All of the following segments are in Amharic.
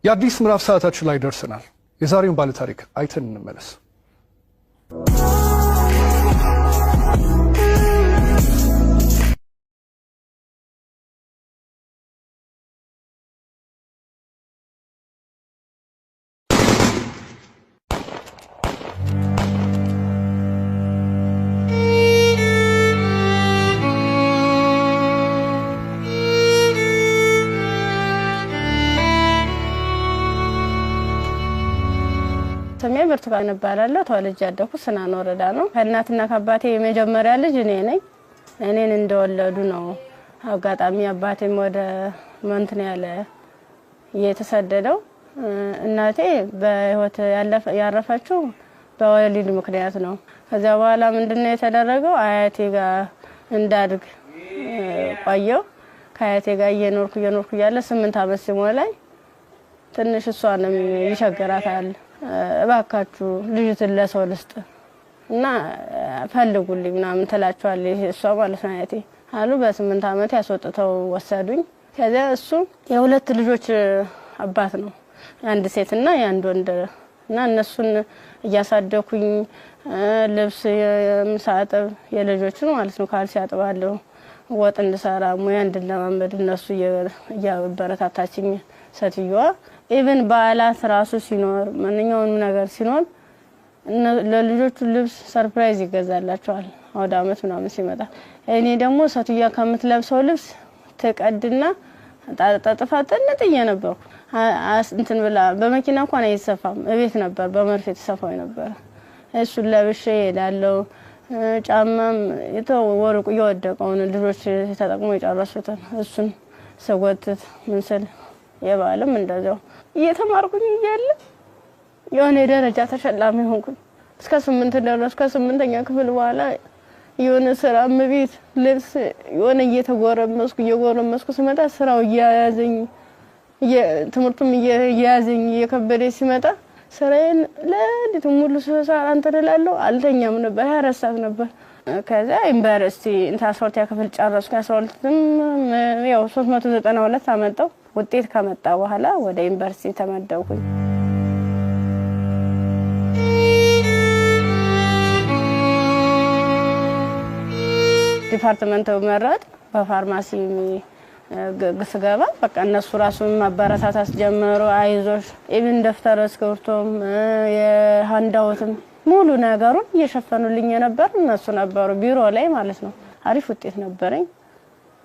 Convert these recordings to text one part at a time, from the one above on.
የአዲስ ምዕራፍ ሰዓታችን ላይ ደርሰናል። የዛሬውን ባለ ታሪክ አይተን እንመለስ። ስሜ ብርቱካን እባላለሁ። ተወልጄ ያደኩት ስናን ወረዳ ነው። ከእናትና ከአባቴ የመጀመሪያ ልጅ እኔ ነኝ። እኔን እንደወለዱ ነው አጋጣሚ አባቴም ወደ መንትን ያለ የተሰደደው። እናቴ በህይወት ያረፈችው በወሊድ ምክንያት ነው። ከዛ በኋላ ምንድነው የተደረገው? አያቴ ጋር እንዳድግ ቆየው። ከአያቴ ጋር እየኖርኩ ያለ 8 አመት ሲሞላኝ ትንሽ እሷንም ይቸግራታል። እባካችሁ ልጅትን ለሰው ልስጥ እና ፈልጉልኝ ምናምን ትላቸዋለች እሷ ማለት ነው አያቴ አሉ። በ8 አመት ያስወጥተው ወሰዱኝ። ከዛ እሱ የሁለት ልጆች አባት ነው፣ አንድ ሴትና አንድ ወንድ እና እነሱን እያሳደኩኝ ልብስ የምሳጠብ የልጆችን ማለት ነው ካልሲ ያጥባለሁ፣ ወጥ እንድሰራ ሙያ እንድለማመድ እነሱ እያበረታታችኝ ሴትዮዋ ኢቭን በዓላት ራሱ ሲኖር ማንኛውንም ነገር ሲኖር ለልጆቹ ልብስ ሰርፕራይዝ ይገዛላቸዋል ወደ አመት ምናምን ሲመጣ። እኔ ደግሞ ሴትዮዋ ከምትለብሰው ልብስ ተቀድና ጣጣጣፋ ጥንጥዬ ነበርኩ። እንትን ብላ በመኪና እንኳን አይሰፋም፣ እቤት ነበር በመርፌ ተሰፋው ነበር። እሱን ለብሼ እሄዳለሁ። ጫማም የተወረቁ የወደቀውን ልጆች ተጠቅሞ የጨረሱትን እሱን ሰጎትት ምን ስል የባለም እንደዛው እየተማርኩኝ እያለ የሆነ ደረጃ ተሸላሚ ሆንኩኝ። እስከ 8 ደረስኩ። ከ8ኛ ክፍል በኋላ የሆነ ስራ ምቢት ልብስ የሆነ እየጎረመስኩ ስመጣ ስራው እያያዘኝ ትምህርቱም እያያዘኝ እየከበደ ሲመጣ ስራዬን ለዲቱ ሙሉ ሰዓት አንተደላለሁ አልተኛም ነበር። 24 ሰዓት ነበር። ከዛ ዩኒቨርሲቲ እንታ 12ኛ ክፍል ጨረስኩ። 12ም ያው 392 አመጣው። ውጤት ከመጣ በኋላ ወደ ዩኒቨርሲቲ ተመደብኩኝ። ዲፓርትመንት መረጥ በፋርማሲ ግስገባ በቃ እነሱ ራሱን ማበረታታት ጀመሩ። አይዞሽ ኢቭን ደፍተር እስክሪብቶም የሃንዳውትም ሙሉ ነገሩን እየሸፈኑልኝ ነበር እነሱ ነበሩ ቢሮ ላይ ማለት ነው። አሪፍ ውጤት ነበረኝ።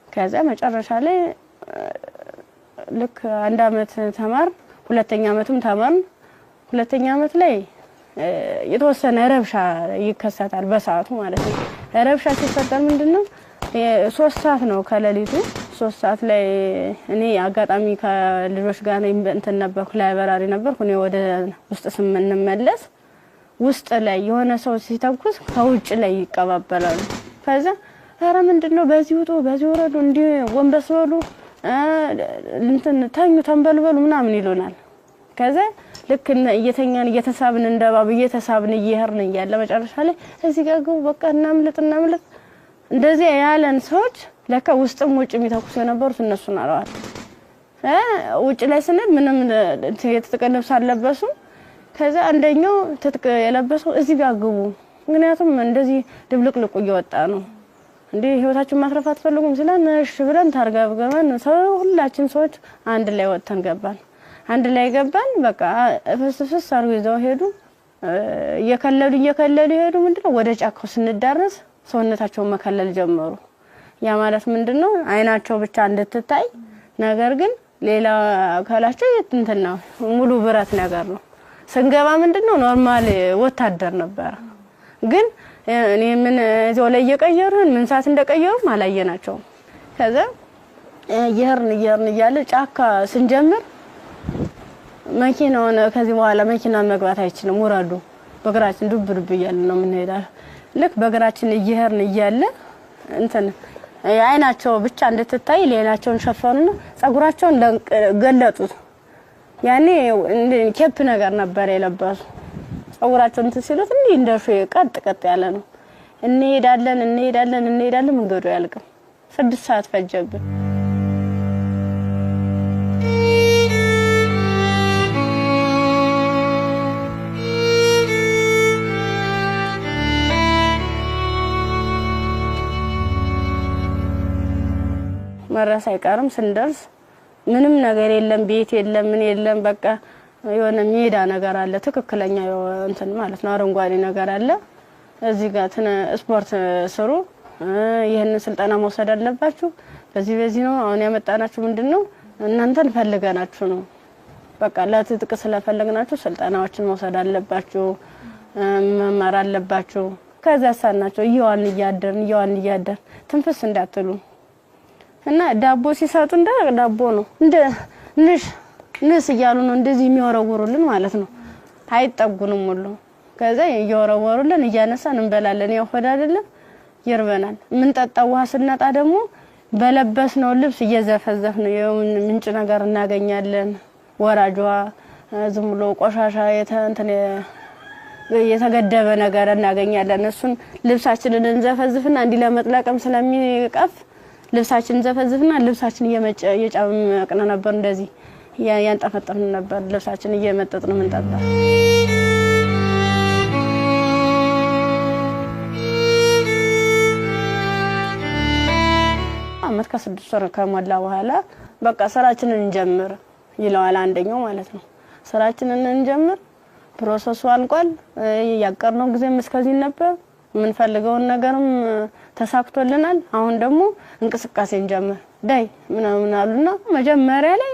ከዛ መጨረሻ ላይ ልክ 1 አመት ተማር፣ 2ኛ አመትም ተማር። 2ኛ አመት ላይ የተወሰነ ረብሻ ይከሰታል በሰዓቱ ማለት ነው። ረብሻ ሲፈጠር ምንድነው 3 ሰዓት ነው ከሌሊቱ 3 ሰዓት ላይ እኔ አጋጣሚ ከልጆች ጋር እንትን ነበርኩ፣ ላይብራሪ ነበርኩ። እኔ ወደ ውስጥ ስንመለስ ውስጥ ላይ የሆነ ሰው ሲተኩስ ከውጭ ላይ ይቀባበላሉ። ከዛ ኧረ ምንድነው በዚህ ወጡ በዚህ ወረዱ እንዴ ወንበስ በሉ እንትን ታኙ ተንበልበሉ ምናምን ይሉናል። ከዛ ልክ እየተኛን እየተሳብን እንደባብ እየተሳብን እየሄርን እያለ መጨረሻ ላይ እዚህ ጋር ግቡ በቃ እናምልጥ እንደዚህ ያለን ሰዎች ለካ ውስጥም ውጭ የሚተኩስ የነበሩት እነሱ ናቸው። ውጭ ላይ ስንል ምንም የተተቀለብስ አለበሱ። ከዛ አንደኛው ትጥቅ የለበሰው እዚህ ጋር ግቡ፣ ምክንያቱም እንደዚህ ድብልቅልቁ እየወጣ ነው እንዴ ህይወታችን ማትረፍ አትፈልጉም ሲለን እሺ ብለን ታርጋብገባን ሁላችን ሰዎች አንድ ላይ ወጥተን ገባን። አንድ ላይ ገባን። በቃ ፍስፍስ አርገው ይዘው ሄዱ። እየከለሉ ሄዱ። ምንድነው ወደ ጫካው ስንዳረስ ሰውነታቸውን መከለል ጀመሩ። ያ ማለት ምንድነው አይናቸው ብቻ እንድትታይ ነገር ግን ሌላ አካላቸው እንትን ነው ሙሉ ብረት ነገር ነው። ስንገባ ምንድነው ኖርማል ወታደር ነበር። ግን እኔ ምን እዛው ላይ እየቀየሩን ምን ሰዓት እንደቀየሩ ማላየናቸው። ከዛ እየሄርን እያለ ጫካ ስንጀምር መኪናውን ከዚህ በኋላ መኪና መግባት አይችልም ወራዱ በግራችን ዱብ እያለ ነው የምንሄዳው። ልክ በግራችን እየሄርን እያለ እንትን አይናቸው ብቻ እንድትታይ ሌላቸውን ሸፈኑና ጸጉራቸውን ገለጡት። ያኔ ኬፕ ነገር ነበር የለበሱ። ጸጉራቸውን ሲሉት እንዴ እንደሹ ቀጥ ያለ ነው። እንሄዳለን መንገዱ ያልቅም። 6 ሰዓት ፈጀብን። መረስ አይቀርም ስንደርስ ምንም ነገር የለም ቤት የለም ምን የለም በቃ የሆነ ሜዳ ነገር አለ ትክክለኛ እንትን ማለት ነው አረንጓዴ ነገር አለ እዚህ ጋር ስፖርት ስሩ ይሄን ስልጠና መውሰድ አለባችሁ በዚህ ነው አሁን ያመጣናችሁ ምንድነው እናንተን ፈልገናችሁ ነው በቃ ለትጥቅ ስለፈለግናችሁ ስልጠናዎችን መውሰድ አለባችሁ መማር አለባችሁ ከዛ ሳናቸው ይዋን እያደር ትንፍስ እንዳትሉ እና ዳቦ ሲሰጡ እንደ ዳቦ ነው እንደ ንስ ይያሉ ነው እንደዚህ የሚወረወሩልን ማለት ነው አይጠጉንም ሁሉ ከዛ ይወረወሩልን እያነሳን እንበላለን ያው ሆድ አይደለም ይርበናል ምን ጠጣው ውሃ ስናጣ ደግሞ በለበስነው ልብስ እየዘፈዘፍን ምንጭ ነገር እናገኛለን ወራጇ ዝም ብሎ ቆሻሻ የተገደበ ነገር እናገኛለን እሱን ልብሳችንን እንዘፈዝፍና እንዲ ለመጥለቅም ስለሚቀፍ ልብሳችንን ዘፈዝፍና ልብሳችንን እየጫመቅን ነበር እንደዚህ ያንጠፈጠፍን ነበር ልብሳችንን እየመጠጥን ምንጠጣ አመት ከ6 ወር ከሞላ በኋላ በቃ ስራችንን እንጀምር ይላል አንደኛው ማለት ነው ስራችንን እንጀምር ፕሮሰሱ አልቋል ያቀርነው ጊዜም እስከዚህ ነበር ምን ፈልገው ነገርም ተሳክቶልናል አሁን ደግሞ እንቅስቃሴ እንጀምር ዳይ ምናምን አሉና መጀመሪያ ላይ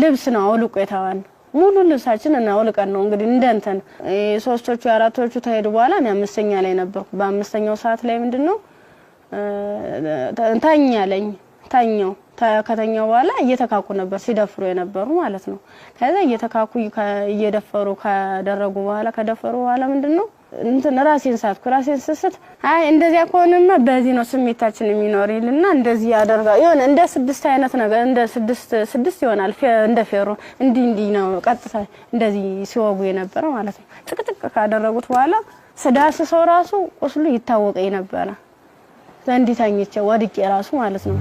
ልብስ ነው አውልቆ የታዋን ሙሉ ልብሳችንን አውልቀን ነው እንግዲህ እንደንተን ሶስቶቹ አራቶቹ ተሄዱ በኋላ እኔ አምስተኛ ላይ ነበርኩ በአምስተኛው ሰዓት ላይ ምንድነው ታኛው ከተኛው በኋላ እየተካኩ ነበር ሲደፍሩ የነበሩ ማለት ነው ከዛ እየተካኩ እየደፈሩ ካደረጉ በኋላ ከደፈሩ በኋላ ምንድነው እንትን ራሴን ስስት አይ እንደዚያ ከሆነማ በዚህ ነው ስሜታችን የሚኖር ይልና እንደዚህ ያደርጋ ይሆነ እንደ 6 አይነት ነገር እንደ 6 ይሆናል እንደ ፌሮ እንዲ ነው ቀጥታ እንደዚህ ሲወጉ የነበረ ማለት ነው ጥቅጥቅ ካደረጉት በኋላ ስዳስ ሰው ራሱ ቁስሉ ይታወቀኝ ነበር ዘንዲታኝቼ ወድቄ ራሱ ማለት ነው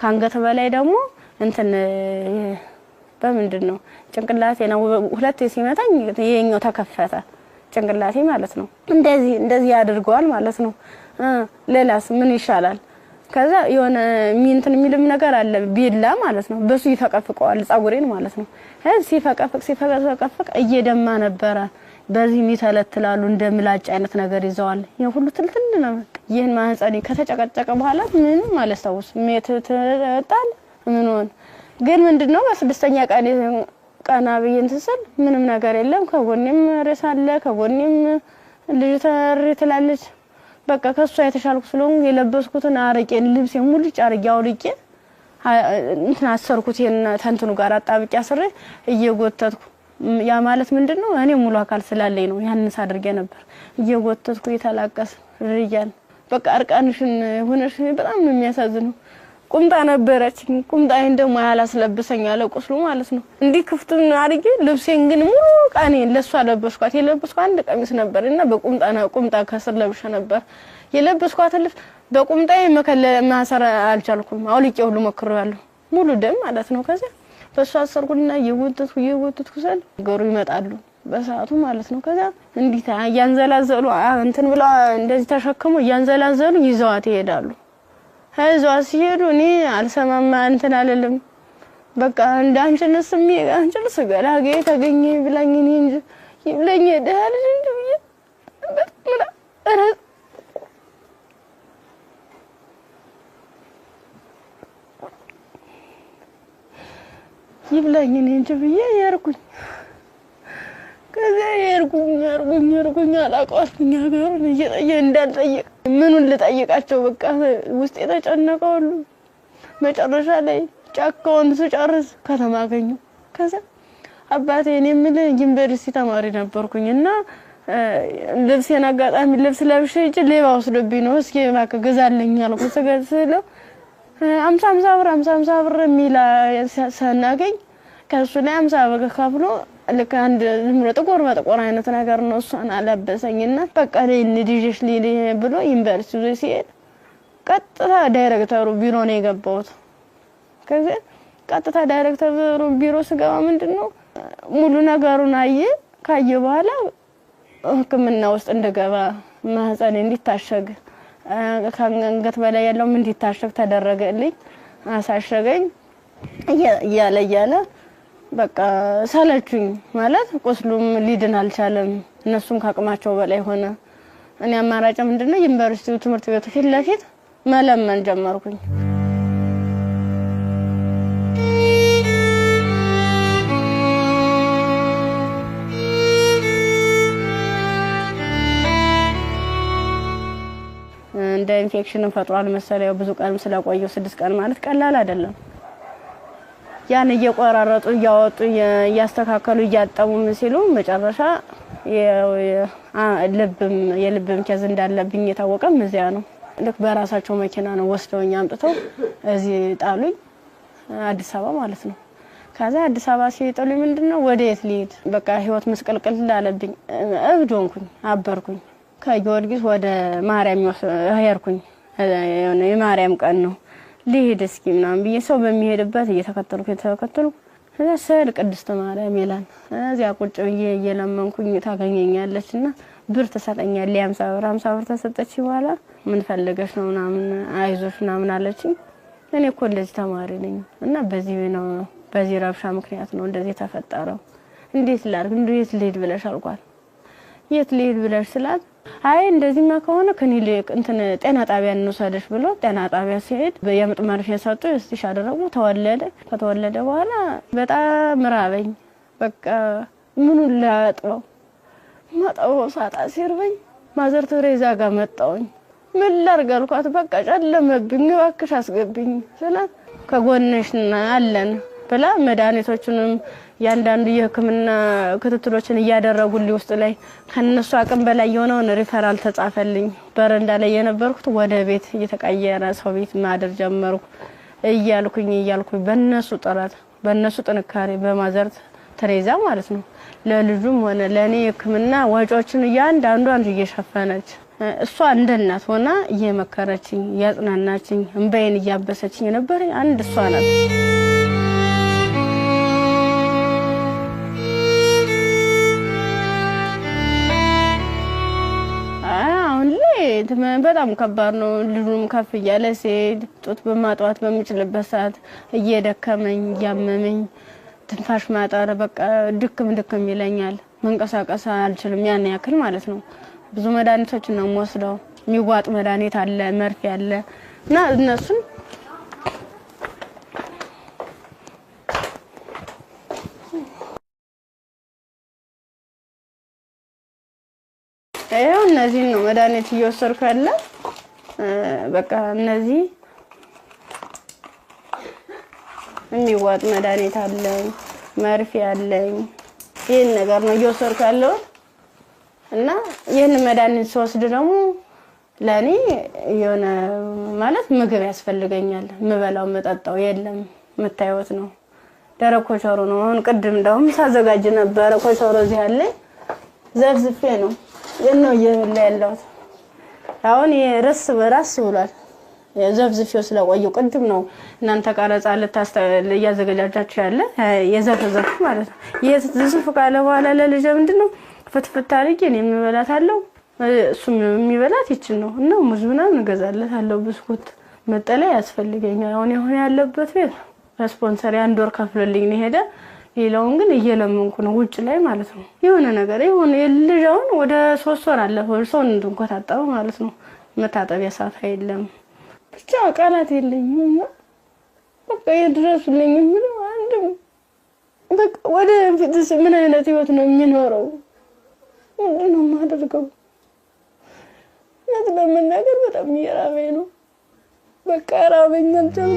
ካንገተ በላይ ደግሞ እንትን በምንድነው ጭንቅላቴ ነው ሁለት ሲመታኝ የኛው ተከፈተ ጭንቅላቴ ማለት ነው እንደዚህ ያድርገዋል ማለት ነው ሌላስ ምን ይሻላል ከዛ የሆነ እንትን የሚልም ነገር አለ ቢላ ማለት ነው በሱ ይፈቀፍቀዋል ጻጉሬን ማለት ነው ሲፈቀፍቅ እየደማ ነበር በዚህ ሚተለትላሉ እንደምላጭ አይነት ነገር ይዘዋል የሁሉ ትልትል ነው ይሄን ማህፀኔ ከተጨቀጨቀ በኋላ ምን ማለት ነው ሜትታል ምን ሆነ ግን ምንድነው በስድስተኛ ቀና በየንተሰል ምንም ነገር የለም ከጎኔም ረሳለ ከጎኔም ልጅ ተርትላለች በቃ ከሷ የተሻልኩ ስለሆነ የለበስኩትን አረቄን ልብስ ሙሉ ጫርጋው ልቄ እንትን አሰርኩት ተንትኑ ጋር አጣብቂ አስረ እየጎተትኩ ያ ማለት ምንድነው እኔ ሙሉ አካል ስላለኝ ነው ያንስ አድርጌ ነበር እየጎተትኩ የተላቀስ ርያል በቃ አርቃንሽን ሆነሽ በጣም ነው የሚያሳዝነው ቁምጣ ነበረች ቁምጣዬን ደግሞ ያላስለብሰኝ ያለ ቁስሉ ማለት ነው እንዲ ክፍቱን አድርጌ ልብሴን ግን ሙሉ ቃኔ ለሷ ለበስኳት የለበስኳት አንድ ቀሚስ ነበርና ቁምጣ ከስር ለብሼ ነበር የለበስኳት ልብስ በቁምጣዬ ማሰር አልቻልኩም አውልቄ ሁሉ ሞክሬያለሁ ሙሉ ደም ማለት ነው ከዛ በሷ አሰርኩና የወጥቱ ሰል ገሩ ይመጣሉ በሰዓቱ ማለት ነው ከዛ እንዲታ ያንዘላዘሉ እንትን ብላ እንደዚህ ተሸክሙ ያንዘላዘሉ ይዘዋት ይሄዳሉ ሀይዟ ሲሄዱ እኔ አልሰማማ እንትን አለለም በቃ እንዳንችንስ አንችልስ ገላጌ ተገኘ ብላኝ እኔ እንጂ ይብለኝ ደህል እንዴ በጣም አረ ይብለኝ እኔ እንጂ ብዬ ያርኩኝ ከዛ ያርኩኝ አላቀስኩኝ ሀገሩን እየጠየ እንዳልጠየቅ ምኑን ልጠይቃቸው በቃ ውስጥ የተጨነቀው ሁሉ መጨረሻ ላይ ጫካውን ስጨርስ ከተማ አገኘሁ ከዛ አባቴ እኔ ምን ዩኒቨርሲቲ ተማሪ ነበርኩኝና ልብሴን አጋጣሚ ልብስ ለብሼ ሌባ ወስዶብኝ ነው እስኪ እባክህ ገዛልኝ አልኩት ስለው 50 ብር ሚላ ሰናገኝ ከሱ ላይ 50 ብር ከፍሎ ልክ አንድ ዝምሮ ጥቁር በጥቁር አይነት ነገር ነው እሷን አለበሰኝና በቃ ልጅሽ ሊሊ ብሎ ዩኒቨርሲቲ ሲሄድ ቀጥታ ዳይሬክተሩ ቢሮ ነው የገባሁት። ከዛ ቀጥታ ዳይሬክተሩ ቢሮ ስገባ ምንድነው ሙሉ ነገሩን ካየ በኋላ ህክምና ውስጥ እንደገባ ማህፀኔ እንዲታሸግ ከአንገት በላይ ያለው ምን እንዲታሸግ ተደረገልኝ። አሳሸገኝ እያለ በቃ ሰለቹኝ ማለት ቁስሉም ሊድን አልቻለም። እነሱም ካቅማቸው በላይ ሆነ። እኔ አማራጭ ምንድነው ዩኒቨርሲቲው ትምህርት ቤቱ ፊት ለፊት መለመን ጀመርኩኝ። እንደ ኢንፌክሽን ፈጥሯል መሰለኝ ብዙ ቀን ስለቆየው 6 ቀን ማለት ቀላል አይደለም። ያን እየቆራረጡ እያወጡ እያስተካከሉ እያጠቡ ሲሉ መጨረሻ የልብም ኬዝ እንዳለብኝ የታወቀም እዚያ ነው። ልክ በራሳቸው መኪና ነው ወስደውኝ አምጥተው እዚህ ጣሉኝ አዲስ አበባ ማለት ነው። ከዛ አዲስ አበባ ሲጥሉኝ ምንድነው ወዴት ልሂድ በቃ ህይወት መስቀልቅል እንዳለብኝ እብድ ሆንኩኝ አበርኩኝ። ከጊዮርጊስ ወደ ማርያም ሄድኩኝ። የማርያም ቀን ነው ልሂድ እስኪ ምናምን ብዬ ሰው በሚሄድበት እየተከተልኩ እዛ ስል ቅድስት ማርያም ይላል እዚያ ቁጭ ብዬ እየለመንኩኝ ታገኘኛለችና ብር ተሰጠኛለች 50 ብር ተሰጠች። በኋላ ምን ፈልገሽ ነው ምናምን አይዞሽ ምናምን አለችኝ። እኔ ኮሌጅ ተማሪ ነኝ እና በዚህ ረብሻ ምክንያት ነው እንደዚህ ተፈጠረው። እንዴት ላድርግ እንዴት ልሂድ ብለሽ አልኳት። የት ልሂድ ብለሽ ስላት አይ እንደዚህማ ከሆነ ክሊኒክ እንትን ጤና ጣቢያ እንውሰድሽ ብሎ ጤና ጣቢያ ሲሄድ የምጥ መርፌ ሰጡ እስቲሽ አደረጉ። ከተወለደ በኋላ በጣም ራበኝ። በቃ ምኑን ላጥበው ማጣው ሳጣ ሲርበኝ ማዘር ተሬዛ ጋር መጣሁኝ። ምን ላድርግ አልኳት። በቃ ጨለመብኝ እባክሽ አስገብኝ ስላት ከጎንሽ አለን ብላ መድኃኒቶቹንም ያንዳንዱ የህክምና ክትትሎችን እያደረጉልኝ ውስጥ ላይ ከነሱ አቅም በላይ የሆነውን ሪፈራል ተጻፈልኝ። በረንዳ ላይ የነበርኩት ወደ ቤት እየተቀየረ ሰው ቤት ማደር ጀመርኩ። እያልኩኝ በእነሱ ጥረት በእነሱ ጥንካሬ በማዘር ተሬዛ ማለት ነው ለልጁም ሆነ ለኔ ህክምና ወጪዎችን ያንዳንዷን እየሸፈነች እሷ እንደ እናት ሆና እየመከረችኝ ያጽናናችኝ እንባዬን እያበሰችኝ ነበር። አንድ እሷ ናት። በጣም ከባድ ነው። ልጁም ከፍ እያለ ሲሄድ ጡት በማጥዋት በሚችልበት ሰዓት እየደከመኝ እያመመኝ ትንፋሽ ማጠር በቃ ድክም ይለኛል። መንቀሳቀስ አልችልም ያን ያክል ማለት ነው። ብዙ መድኃኒቶች ነው የምወስደው። የሚዋጥ መድኃኒት አለ መርፌ አለ እና እነሱን እነዚህ ነው መድኃኒት እየወሰድኩ ያለ በቃ እነዚህ የሚዋጥ መድኃኒት አለኝ መርፌ አለኝ። ይሄን ነገር ነው እየወሰድኩ ያለው እና ይሄን መድኃኒት ስወስድ ደግሞ ለኔ የሆነ ማለት ምግብ ያስፈልገኛል። ምበላው መጠጣው የለም መታየት ነው። ደረቅ ኮቾሮ ነው። አሁን ቅድም እንደውም ሳዘጋጅ ነበር ኮቾሮ እዚህ አለ ዘፍዝፌ ነው የነው ያለው። አሁን የራስ በራስ ብሏል። የዘፍዝፌው ስለቆየው ቅድም ነው እናንተ ቀረጻ ያዘጋጃችሁ ያለ የዘፍዘፍ ማለት ነው። የዘፍዘፍ ካለ በኋላ ለልጅ ምንድነው ፍትፍት አድርጌ እኔ የምበላታለሁ እሱም የሚበላት ይችል ነው እና ሙዝ ምናምን እገዛለታለሁ። ብስኩት መጠለያ ያስፈልገኛል። አሁን ያለበት ቤት ስፖንሰር አንድ ወር ከፍሎልኝ ነው ሄደ። ሌላውን ግን እየለመንኩ ነው ውጭ ላይ ማለት ነው። የሆነ ነገር የሆነ የልጅውን ወደ 3 ወር አለፈው ሰው እንድንቆጣጣው ማለት ነው። መታጠቢያ ሰዓት አይደለም ብቻ ቃላት የለኝም። በቃ የድረሱልኝ ምን አንድም በቃ ወደ ፊትስ ምን አይነት ህይወት ነው የሚኖረው? ምንድነው ማደርገው? ለምን ነገር በጣም እየራበኝ ነው። በቃ ራበኛል ደግሞ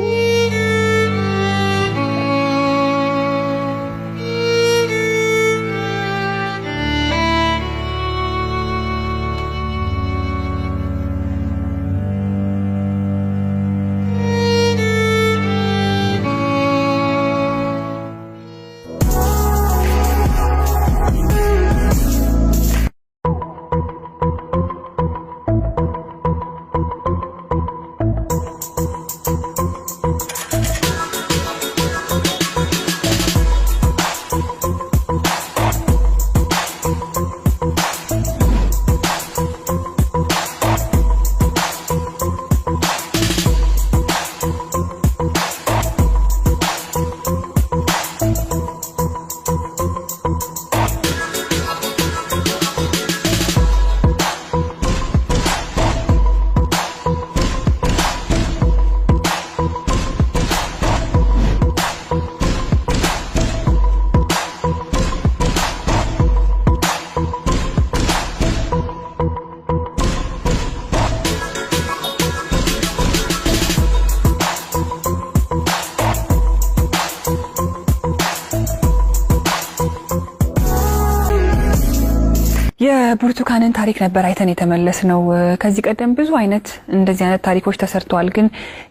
የብርቱካንን ታሪክ ነበር አይተን የተመለስነው። ከዚህ ቀደም ብዙ አይነት እንደዚህ አይነት ታሪኮች ተሰርተዋል። ግን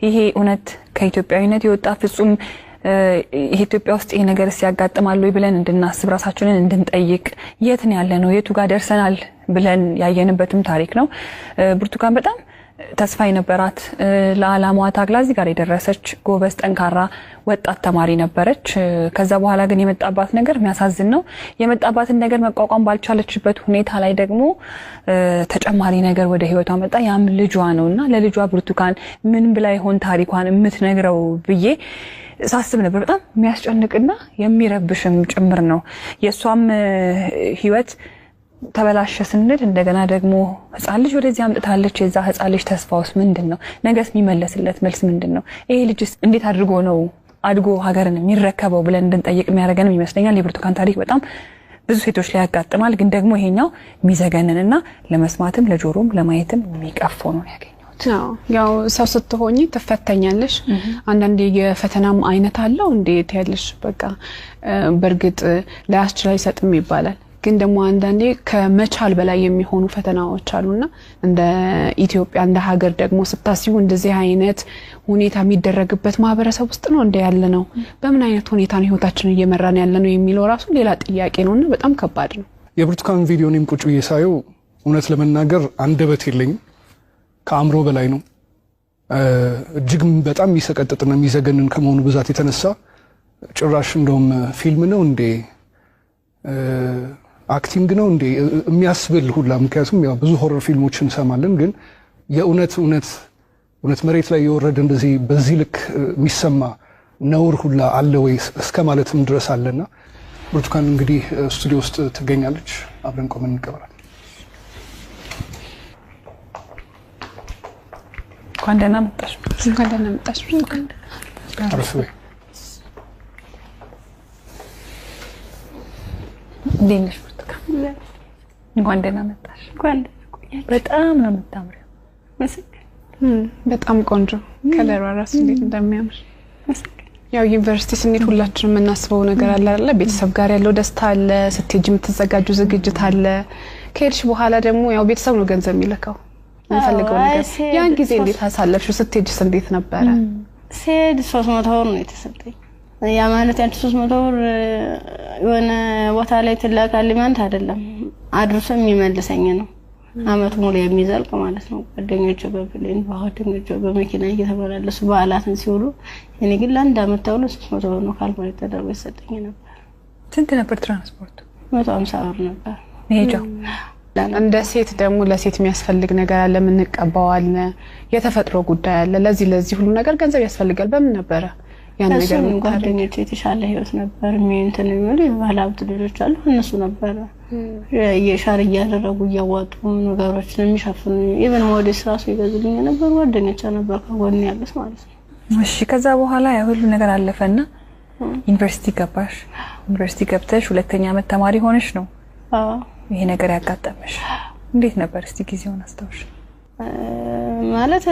ይሄ እውነት ከኢትዮጵያዊነት የወጣ ፍጹም ኢትዮጵያ ውስጥ ይሄ ነገር ሲያጋጥማል ወይ ብለን እንድናስብ ራሳችንን እንድንጠይቅ የት ነው ያለነው የቱ ጋር ደርሰናል ብለን ያየንበትም ታሪክ ነው። ብርቱካን በጣም ተስፋ የነበራት ለዓላማዋ ታግላ እዚህ ጋር የደረሰች ጎበዝ ጠንካራ ወጣት ተማሪ ነበረች። ከዛ በኋላ ግን የመጣባት ነገር የሚያሳዝን ነው። የመጣባትን ነገር መቋቋም ባልቻለችበት ሁኔታ ላይ ደግሞ ተጨማሪ ነገር ወደ ህይወቷ መጣ። ያም ልጇ ነውና ለልጇ ብርቱካን ምን ብላ ይሆን ታሪኳን የምትነግረው ብዬ ሳስብ ነበር። በጣም የሚያስጨንቅና የሚረብሽም ጭምር ነው። የሷም ህይወት ተበላሸ ስንል እንደገና ደግሞ ህፃን ልጅ ወደዚህ አምጥታለች። የዛ ህፃን ልጅ ተስፋውስ ምንድነው? ነገስ የሚመለስለት መልስ ምንድነው? ይሄ ልጅስ እንዴት አድርጎ ነው አድጎ ሀገርን የሚረከበው ብለን እንድንጠይቅ የሚያደርገንም ይመስለኛል። የብርቱካን ታሪክ በጣም ብዙ ሴቶች ላይ ያጋጥማል። ግን ደግሞ ይሄኛው የሚዘገንንና ለመስማትም ለጆሮም ለማየትም የሚቀፈው ነው ያገኘው። ያው ሰው ስትሆኚ ተፈተኛለሽ። አንዳንዴ የፈተናም አይነት አለው እንዴት ያለሽ በቃ በርግጥ ላያስችል አይሰጥም ይባላል። ግን ደግሞ አንዳንዴ ከመቻል በላይ የሚሆኑ ፈተናዎች አሉና እንደ ኢትዮጵያ እንደ ሀገር ደግሞ ስታስቡ እንደዚህ አይነት ሁኔታ የሚደረግበት ማህበረሰብ ውስጥ ነው እንደ ያለ ነው። በምን አይነት ሁኔታ ነው ህይወታችንን እየመራን ያለ ነው የሚለው ራሱ ሌላ ጥያቄ ነውና በጣም ከባድ ነው። የብርቱካን ቪዲዮንም ቁጭ ብዬ ሳየው እውነት ለመናገር አንደበት የለኝም፣ ከአእምሮ በላይ ነው። እጅግ በጣም የሚሰቀጥጥና የሚዘገንን ከመሆኑ ብዛት የተነሳ ጭራሽ እንደውም ፊልም ነው እንዴ አክቲንግ ነው እንዴ የሚያስብል ሁላ። ምክንያቱም ያው ብዙ ሆረር ፊልሞችን እንሰማለን፣ ግን የእውነት መሬት ላይ የወረደ እንደዚህ በዚህ ልክ የሚሰማ ነውር ሁላ አለ ወይ እስከ ማለትም ድረስ አለና ብርቱካን እንግዲህ ስቱዲዮ ውስጥ ትገኛለች። አብረን ቆመን እንቀበላለን። እንኳን ደህና መጣሽ። እንኳን ደህና መጣሽ። አረፍ በይ። እንዴት ብርቱካን? እንኳን ደህና መጣሽ። በጣም ነው የምታምሪው። በጣም ቆንጆ ከለሯ ራሱ እንዴት እንደሚያምር። ያው ዩኒቨርሲቲ ስንሄድ ሁላችንም የምናስበው ነገር አለ አይደል? ቤተሰብ ጋር ያለው ደስታ አለ፣ ስትሄጂ የምትዘጋጁ ዝግጅት አለ። ከሄድሽ በኋላ ደግሞ ያው ቤተሰብ ነው ገንዘብ የሚልከው የምፈልገው ነገር። ያን ጊዜ እንዴት አሳለፍሽው? ስትሄጂስ እንዴት ነበረ? ስሄድ 300 ብር ነው የተሰጠኝ። ያ ማለት ያንቺ 300 ብር የሆነ ቦታ ላይ ትላካለች ማለት አይደለም፣ አድርሶ የሚመልሰኝ ነው። አመት ሙሉ የሚዘልቅ ማለት ነው። ጓደኞቼ በፕሌን ጓደኞቼ በመኪና እየተመላለሱ በዓላትን ሲውሉ እኔ ግን ለአንድ አመት ተውሎ 300 ብር ነው ካልኩሌት ተደርጎ ይሰጠኝ ነበር። ስንት ነበር ትራንስፖርቱ? 150 ብር ነበር መሄጃው። እንደ ሴት ደግሞ ለሴት የሚያስፈልግ ነገር አለ፣ ምን እንቀባዋለን፣ የተፈጥሮ ጉዳይ አለ። ለዚህ ሁሉ ነገር ገንዘብ ያስፈልጋል። በምን ነበረ ያን ነገር? ጓደኞቼ የተሻለ ህይወት ነበር የሚንተን የሚሉ ባለሀብት ልጆች አሉ። እነሱ ነበር የሻር እያደረጉ እያዋጡ ነገሮችን የሚሸፍኑ ኢቨን ሞዴስ ራሱ ይገዙልኝ ነበር። ጓደኞቼ ነበር ከጎን ያሉት ማለት ነው። እሺ ከዛ በኋላ ያ ሁሉ ነገር አለፈና ዩኒቨርሲቲ ገባሽ። ዩኒቨርሲቲ ገብተሽ ሁለተኛ ዓመት ተማሪ ሆነሽ ነው ይሄ ነገር ያጋጠመሽ። እንዴት ነበር እስቲ ጊዜውን አስታውሽ? ማለት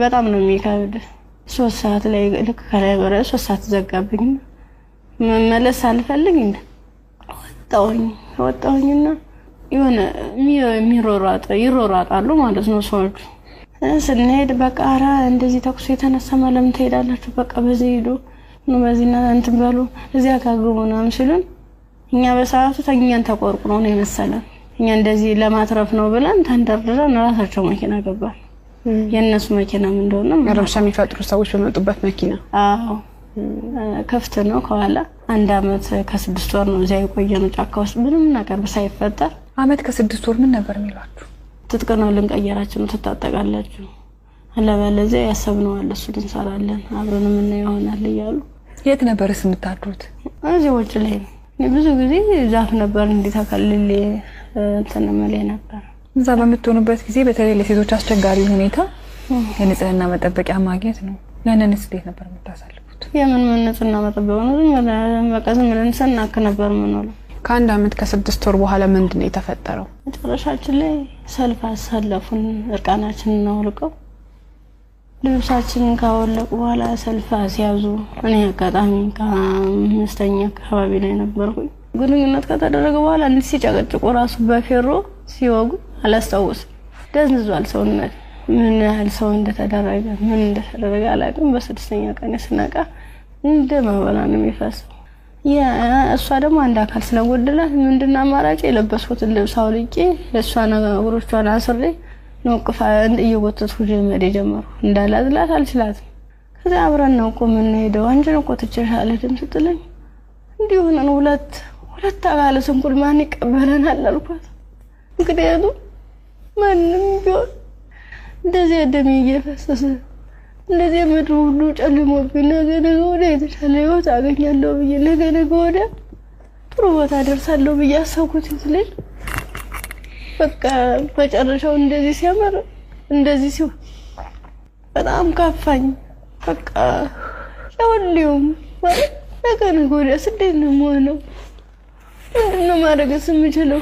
በጣም ነው የሚከብድ። 3 ሰዓት ላይ ልክ ከላይ ወረ 3 ሰዓት ዘጋብኝ። መመለስ አልፈልግ እንደ ወጣሁኝና የሆነ ይሮራጣሉ ማለት ነው ሰዎች። ስንሄድ በቃ አራ እንደዚህ ተኩስ የተነሳ ማለም ትሄዳላችሁ፣ በቃ በዚህ ሄዱ ነው በዚህና እንትን በሉ እዚያ ካግቡና ምሽሉን እኛ በሰዓቱ ተኛን ተቆርቁ ነው የመሰለን። እኛ እንደዚህ ለማትረፍ ነው ብለን ተንደርድረን ራሳቸው መኪና ገባን። የነሱ መኪና ምን እንደሆነ ረብሻ የሚፈጥሩ ሰዎች በመጡበት መኪና። አዎ ከፍተ ነው ከኋላ። 1 አመት ከ6 ወር ነው እዚያ የቆየነው ጫካ ውስጥ ምንም ነገር ሳይፈጠር። አመት ከ6 ወር ምን ነበር የሚሏችሁ? ትጥቀና ልንቀየራችሁ ተጣጣቃላችሁ አለበለዚያ ያሰብነው አለ እሱ እንሰራለን አብረን ምን ይሆናል እያሉ። የት ነበርስ የምታድሩት? እዚህ ወጭ ላይ ነው። ብዙ ጊዜ ዛፍ ነበር እንዲታከልል ተነመለ ነበር። እዛ በመጥቶኑበት ጊዜ በተለይ ለሴቶች አስቸጋሪ ሁኔታ የንጽህና መጠበቂያ ማግኘት ነው። ያንንስ እንዴት ነበር የምታሳልፉት? የምን ንጽህና መጠበቂያ ነው? በቃ ዝም ብለን ስናክ ነበር የምንውለው። ከ1 አመት ከ6 ወር በኋላ ምንድነው የተፈጠረው? መጨረሻችን ላይ ሰልፍ አሳለፉን። እርቃናችንን አውልቀው ልብሳችንን ካወለቁ በኋላ ሰልፍ አስያዙ። እኔ አጋጣሚ ከ5ኛ አካባቢ ላይ ነበርኩኝ። ግንኙነት ከተደረገ በኋላ እንዲህ ሲጨቀጭቁ ራሱ በፌሮ ሲወጉ አላስታውስም። ደንዝዟል ሰውነት። ምን ያህል ሰው እንደተደረገ ምን እንደተደረገ አላውቅም። በስድስተኛ ቀን ስነቃ እንደ ማወላ ነው የሚፈሰው። ያ እሷ ደግሞ አንድ አካል ስለጎደላት ምንድነው አማራጭ የለበስኩትን ልብስ አውልቄ ለሷ ነገሮቿን አስሬ ነው ቅፋ እየወተትኩ ጀመር ጀመሩ። እንዳላዝላት አልችላትም። ከዛ አብረን ነው ቆመን ሄደው አንቺን እኮ ትችሻለህ ደም ስትለኝ እንዲሁ ነው ሁለት አካል ስንኩል ማን ይቀበለናል አልኳት። ምክንያቱም ማንም ቢሆን እንደዚህ ደም እየፈሰሰ እንደዚህ ምድሩ ሁሉ ጨልሞብኝ ነገ ወደ የተሻለ ህይወት አገኛለሁ ብዬ ነገ ወደ ጥሩ ቦታ ደርሳለሁ ብዬ አሰብኩት ይስለኝ በቃ በጨረሻው እንደዚህ ሲያመር እንደዚህ ሲሆን በጣም ካፋኝ። በቃ ያውልዩም ማለት ነገ ወደ ስደት ነው የምሆነው። ምንድነው ማድረግስ የምችለው?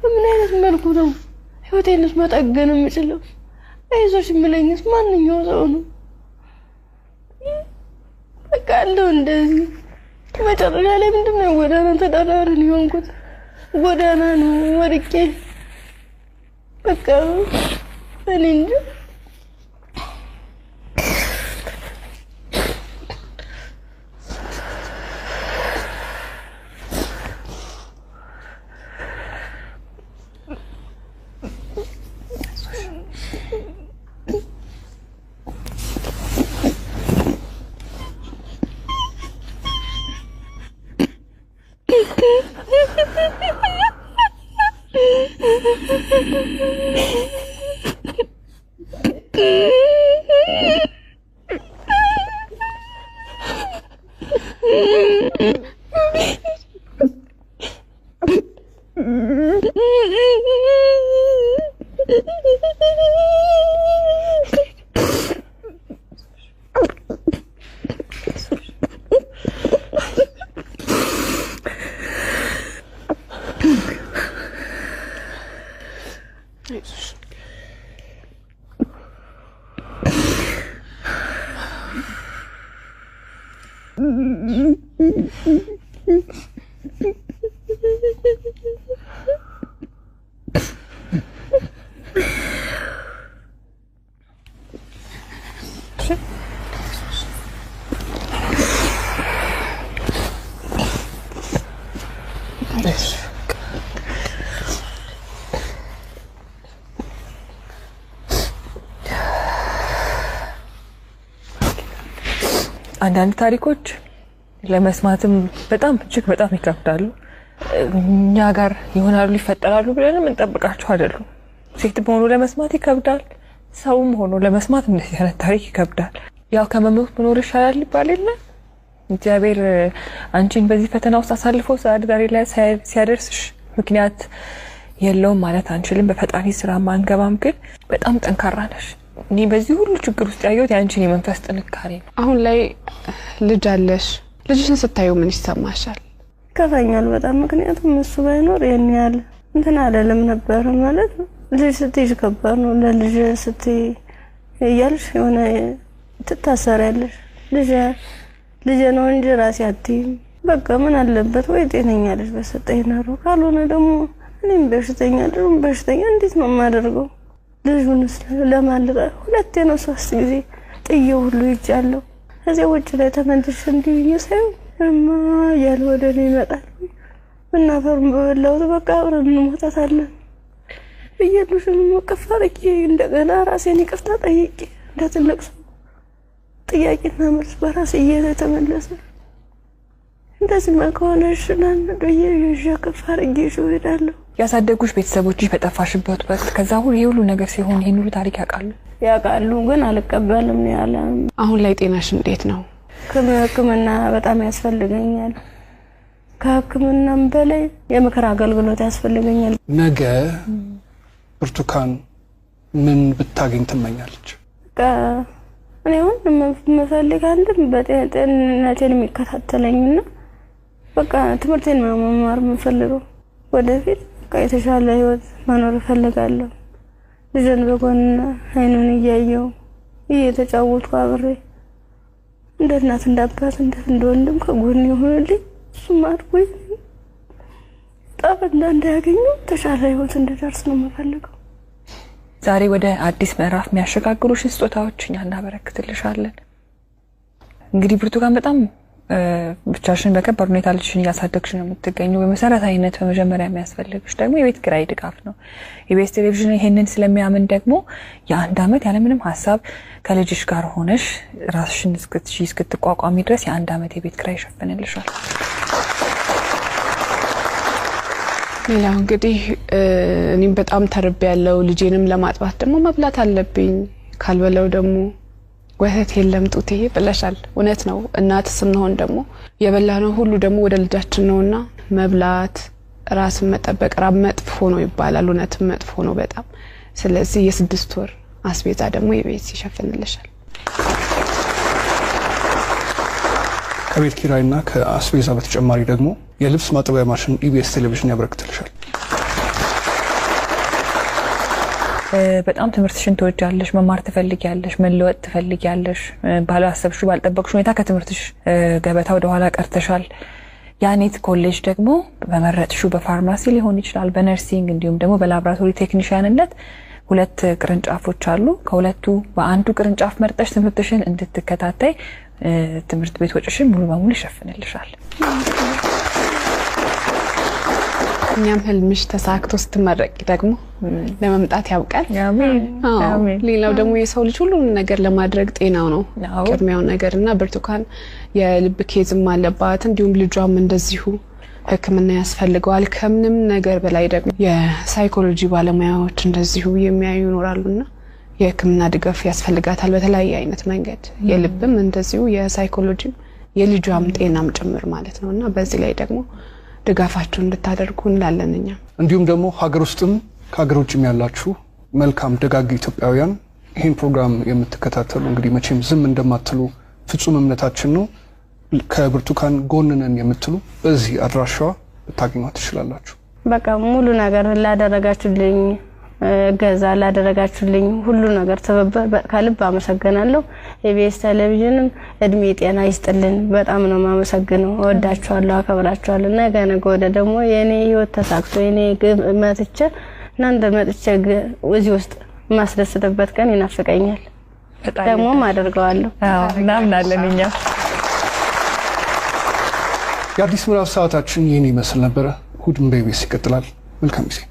በምን አይነት መልኩ ነው ህይወቴንስ መጠገን የምችለው? አይዞሽ የሚለኝስ ማንኛው ሰው ነው? በቃ እንደው እንደዚህ መጨረሻ ላይ ምንድነው ጎዳና ተዳዳሪን የሆንኩት? ጎዳና ነው ወርቄ በቃ እኔ እንጃ። አንዳንድ ታሪኮች ለመስማትም በጣም እጅግ በጣም ይከብዳሉ። እኛ ጋር ይሆናሉ ይፈጠራሉ ብለን እንጠብቃቸው አይደሉም። ሴት ሆኖ ለመስማት ይከብዳል፣ ሰውም ሆኖ ለመስማት እንደዚህ አይነት ታሪክ ይከብዳል። ያው ከመሞት መኖር ይሻላል ይባል የለ። እግዚአብሔር አንቺን በዚህ ፈተና ውስጥ አሳልፎ ዛሬ ላይ ሲያደርስሽ ምክንያት የለውም ማለት አንችልም። በፈጣሪ ስራ ማንገባም፣ ግን በጣም ጠንካራ ነሽ። እኔ በዚህ ሁሉ ችግር ውስጥ ያየሁት ያንቺን የመንፈስ ጥንካሬ ነው። አሁን ላይ ልጅ አለሽ። ልጅሽን ስታዩ ምን ይሰማሻል? ከፋኛል በጣም። ምክንያቱም እሱ ባይኖር የኔ ያለ እንትን አይደለም ነበር ማለት ልጅ ስትይዥ ከባድ ነው። ለልጅ ስትይ እያልሽ የሆነ ትታሰሪያለሽ። ልጅ ነው እንጂ ራሴ አትይም። በቃ ምን አለበት ወይ ጤነኛ ልጅ በሰጠኝ ነው። ካልሆነ ደግሞ እኔም በሽተኛ እንዴት ነው የማደርገው? ልጁንስ ለማልቀ ሁለቴ ነው 3 ጊዜ ጥዬው ሁሉ ይጫለው። እዚያ ውጭ ላይ ተመንትሽ እንዲኝ ሳይው እማ ያለ ወደኔ ይመጣል እና ፈርም በላው በቃ አብረን እንሞታታለን ብዬልሽም ወቀፋርቂ እንደገና ራሴን ይቅርታ ጠይቄ እንደትልቅ ሰው ጥያቄና መልስ በራሴ እየተመለሰ እንደዚህ ማከሆነሽ ለንደየ ይሽከፋርቂ ይሽውዳለሁ። ያሳደጉሽ ቤተሰቦችሽ በጠፋሽበት ወቅት ከዛ ሁሉ ነገር ሲሆን ይሄን ሁሉ ታሪክ ያውቃሉ ግን አልቀበልም ነው ያለ። አሁን ላይ ጤናሽ እንዴት ነው? ከመክመና በጣም ያስፈልገኛል። ከህክምናም በላይ የምክር አገልግሎት ያስፈልገኛል። ነገ ብርቱካን ምን ብታገኝ ትመኛለች? እኔ አሁን መፈልግ አንድም በጤንነቴን የሚከታተለኝና በቃ ትምህርቴን መማር የምፈልገው ወደፊት የተሻለ ህይወት መኖር እፈልጋለሁ። ልጅን በጎን አይኑን እያየው እየተጫወትኩ አብሬ እንደ እናት እንደ አባት እንደ ወንድም ከጎን ይሆንልኝ። እሱም አድርጎኝ ጠብና እንዳያገኙ ተሻለ ህይወት እንድደርስ ነው የምፈልገው። ዛሬ ወደ አዲስ ምዕራፍ የሚያሸጋግሩሽ ስጦታዎች እኛ እናበረክትልሻለን። እንግዲህ ብርቱካን በጣም ብቻሽን በከባድ ሁኔታ ልጅሽን እያሳደግሽ ነው የምትገኘው። በመሰረታዊነት በመጀመሪያ የሚያስፈልግሽ ደግሞ የቤት ኪራይ ድጋፍ ነው። ኢቢኤስ ቴሌቪዥን ይሄንን ስለሚያምን ደግሞ የ1 አመት ያለምንም ሀሳብ ከልጅሽ ጋር ሆነሽ ራስሽን እስክትቋቋሚ ድረስ የ1 አመት የቤት ኪራይ ይሸፍንልሻል። ሌላው እንግዲህ እኔም በጣም ተርቤያለሁ። ልጄንም ለማጥባት ደግሞ መብላት አለብኝ። ካልበለው ደግሞ ወተት የለም ጡቴ ብለሻል። እውነት ነው። እናት ስንሆን ደግሞ የበላነው ሁሉ ደግሞ ወደ ልጃችን ነውና መብላት ራስን መጠበቅ ራብ መጥፎ ነው ይባላል። እውነት መጥፎ ነው በጣም። ስለዚህ የ6 ወር አስቤዛ ደግሞ ኢቢኤስ ይሸፍንልሻል። ከቤት ኪራይና ከአስቤዛ በተጨማሪ ደግሞ የልብስ ማጠቢያ ማሽን ኢቢኤስ ቴሌቪዥን ያበረክትልሻል። በጣም ትምህርትሽን ትወጃለሽ፣ መማር ትፈልጊያለሽ፣ መለወጥ ትፈልጊያለሽ። ባላሰብሽው ባልጠበቅሽው ሁኔታ ከትምህርትሽ ገበታ ወደ ኋላ ቀርተሻል። ያኔት ኮሌጅ ደግሞ በመረጥሽው በፋርማሲ ሊሆን ይችላል፣ በነርሲንግ እንዲሁም ደግሞ በላብራቶሪ ቴክኒሻንነት 2 ቅርንጫፎች አሉ። ከሁለቱ በአንዱ ቅርንጫፍ መርጠሽ ትምህርትሽን እንድትከታተይ ትምህርት ቤት ወጪሽን ሙሉ በሙሉ ይሸፍንልሻል። እኛም ህልምሽ ተሳክቶ ስትመረቂ ደግሞ ለመምጣት ያብቃል። አሜን። ሌላው ደግሞ የሰው ልጅ ሁሉ ነገር ለማድረግ ጤናው ነው ቅድሚያው ነገርና ብርቱካን የልብ ኬዝም አለባት። እንዲሁም ልጇም እንደዚሁ ሕክምና ያስፈልገዋል። ከምንም ነገር በላይ ደግሞ የሳይኮሎጂ ባለሙያዎች እንደዚሁ የሚያዩ ይኖራሉና የሕክምና ድጋፍ ያስፈልጋታል በተለያየ አይነት መንገድ። የልብም እንደዚሁ የሳይኮሎጂም የልጇም ጤናም ጭምር ማለት ነውና በዚህ ላይ ደግሞ ድጋፋችሁ እንድታደርጉ እንላለንኛ። እንዲሁም ደግሞ ሀገር ውስጥም ከሀገር ውጭም ያላችሁ መልካም ደጋግ ኢትዮጵያውያን ይሄን ፕሮግራም የምትከታተሉ እንግዲህ መቼም ዝም እንደማትሉ ፍጹም እምነታችን ነው። ከብርቱካን ጎን ነን የምትሉ በዚህ አድራሻዋ ልታገኟት ትችላላችሁ። በቃ ሙሉ ነገር ላደረጋችሁልኝ ገዛ ላደረጋችሁልኝ ሁሉ ነገር ከልብ አመሰግናለሁ። ኢቢኤስ ቴሌቪዥንም እድሜ ጤና ይስጥልን። በጣም ነው ማመሰግነው። ወዳችኋለሁ፣ አከብራችኋለሁ። ነገ ወደ ደግሞ የኔ ህይወት ተሳክቶ የኔ ግብ መጥቼ እናንተ መጥቼ እዚህ ውስጥ ማስደስተበት ቀን ይናፍቀኛል። ደግሞ ማደርገዋለሁ። እናምናለን እኛ። የአዲስ ምዕራፍ ሰዓታችን ይህን ይመስል ነበር። እሑድም በኢቢኤስ ይቀጥላል። መልካም ጊዜ።